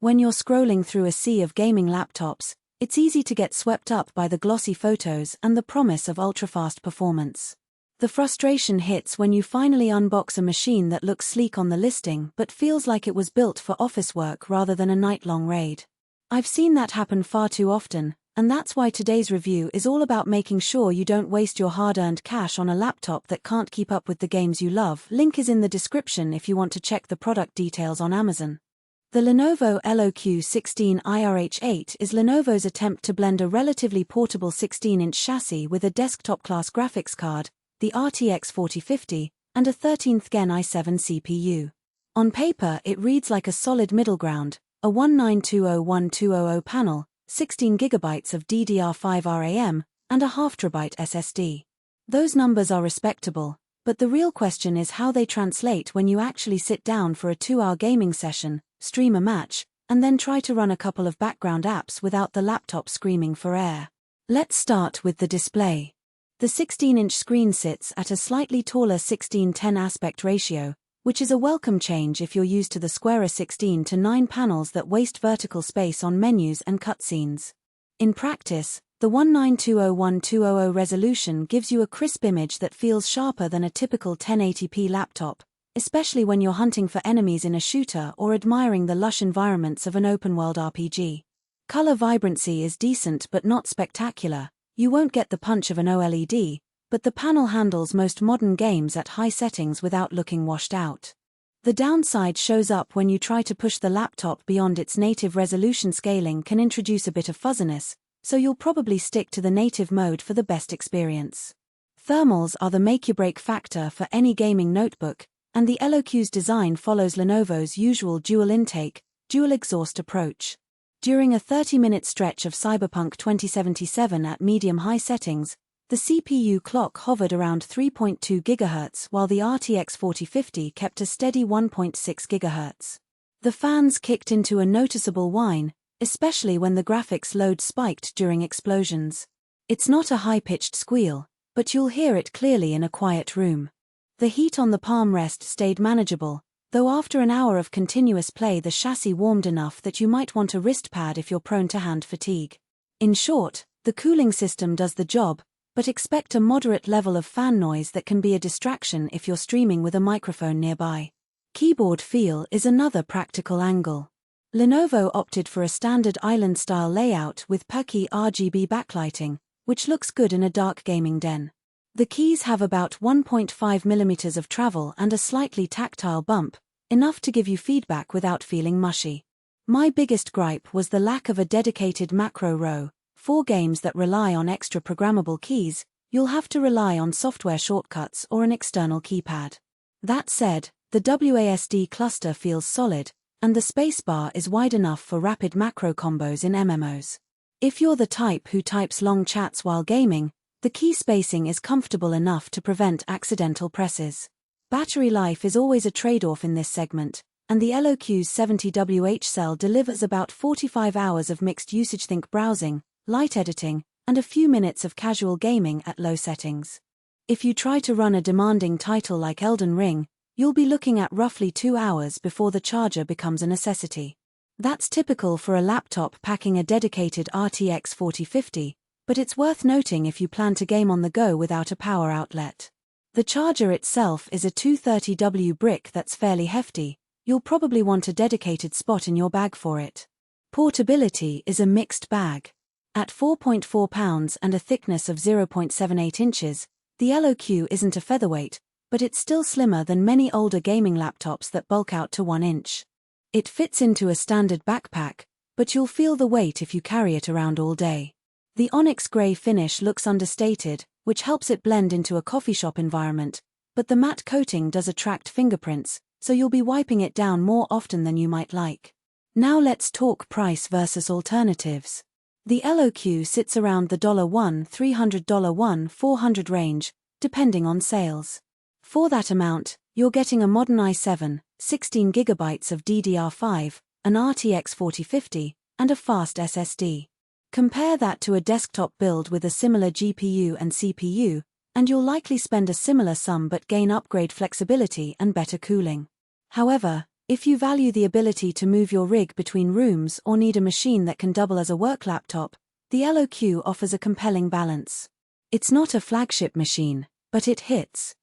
When you're scrolling through a sea of gaming laptops, it's easy to get swept up by the glossy photos and the promise of ultra-fast performance. The frustration hits when you finally unbox a machine that looks sleek on the listing but feels like it was built for office work rather than a night-long raid. I've seen that happen far too often, and that's why today's review is all about making sure you don't waste your hard-earned cash on a laptop that can't keep up with the games you love. Link is in the description if you want to check the product details on Amazon. The Lenovo LOQ 16IRH8 is Lenovo's attempt to blend a relatively portable 16-inch chassis with a desktop-class graphics card, the RTX 4050, and a 13th Gen i7 CPU. On paper it reads like a solid middle ground, a 19201200 panel, 16GB of DDR5 RAM, and a 0.5TB SSD. Those numbers are respectable, but the real question is how they translate when you actually sit down for a 2-hour gaming session, stream a match, and then try to run a couple of background apps without the laptop screaming for air. Let's start with the display. The 16-inch screen sits at a slightly taller 16:10 aspect ratio, which is a welcome change if you're used to the squarer 16:9 panels that waste vertical space on menus and cutscenes. In practice, the 19201200 resolution gives you a crisp image that feels sharper than a typical 1080p laptop, especially when you're hunting for enemies in a shooter or admiring the lush environments of an open-world RPG. Color vibrancy is decent but not spectacular. You won't get the punch of an OLED, but the panel handles most modern games at high settings without looking washed out. The downside shows up when you try to push the laptop beyond its native resolution. Scaling can introduce a bit of fuzziness, so you'll probably stick to the native mode for the best experience. Thermals are the make-you-break factor for any gaming notebook, and the LOQ's design follows Lenovo's usual dual-intake, dual-exhaust approach. During a 30-minute stretch of Cyberpunk 2077 at medium-high settings, the CPU clock hovered around 3.2 GHz while the RTX 4050 kept a steady 1.6 GHz. The fans kicked into a noticeable whine, especially when the graphics load spiked during explosions. It's not a high-pitched squeal, but you'll hear it clearly in a quiet room. The heat on the palm rest stayed manageable, though after an hour of continuous play the chassis warmed enough that you might want a wrist pad if you're prone to hand fatigue. In short, the cooling system does the job, but expect a moderate level of fan noise that can be a distraction if you're streaming with a microphone nearby. Keyboard feel is another practical angle. Lenovo opted for a standard island-style layout with perky RGB backlighting, which looks good in a dark gaming den. The keys have about 1.5 mm of travel and a slightly tactile bump, enough to give you feedback without feeling mushy. My biggest gripe was the lack of a dedicated macro row. For games that rely on extra programmable keys, you'll have to rely on software shortcuts or an external keypad. That said, the WASD cluster feels solid, and the spacebar is wide enough for rapid macro combos in MMOs. If you're the type who types long chats while gaming, the key spacing is comfortable enough to prevent accidental presses. Battery life is always a trade-off in this segment, and the LOQ's 70WH cell delivers about 45 hours of mixed usage. Think browsing, light editing, and a few minutes of casual gaming at low settings. If you try to run a demanding title like Elden Ring, you'll be looking at roughly 2 hours before the charger becomes a necessity. That's typical for a laptop packing a dedicated RTX 4050, but it's worth noting if you plan to game on the go without a power outlet. The charger itself is a 230W brick that's fairly hefty. You'll probably want a dedicated spot in your bag for it. Portability is a mixed bag. At 4.4 pounds and a thickness of 0.78 inches, the LOQ isn't a featherweight, but it's still slimmer than many older gaming laptops that bulk out to 1 inch. It fits into a standard backpack, but you'll feel the weight if you carry it around all day. The Onyx grey finish looks understated, which helps it blend into a coffee shop environment, but the matte coating does attract fingerprints, so you'll be wiping it down more often than you might like. Now let's talk price versus alternatives. The LOQ sits around the $1, $300, $400 range, depending on sales. For that amount, you're getting a modern i7, 16GB of DDR5, an RTX 4050, and a fast SSD. Compare that to a desktop build with a similar GPU and CPU, and you'll likely spend a similar sum but gain upgrade flexibility and better cooling. However, If you value the ability to move your rig between rooms or need a machine that can double as a work laptop, the LOQ offers a compelling balance. It's not a flagship machine, but it hits.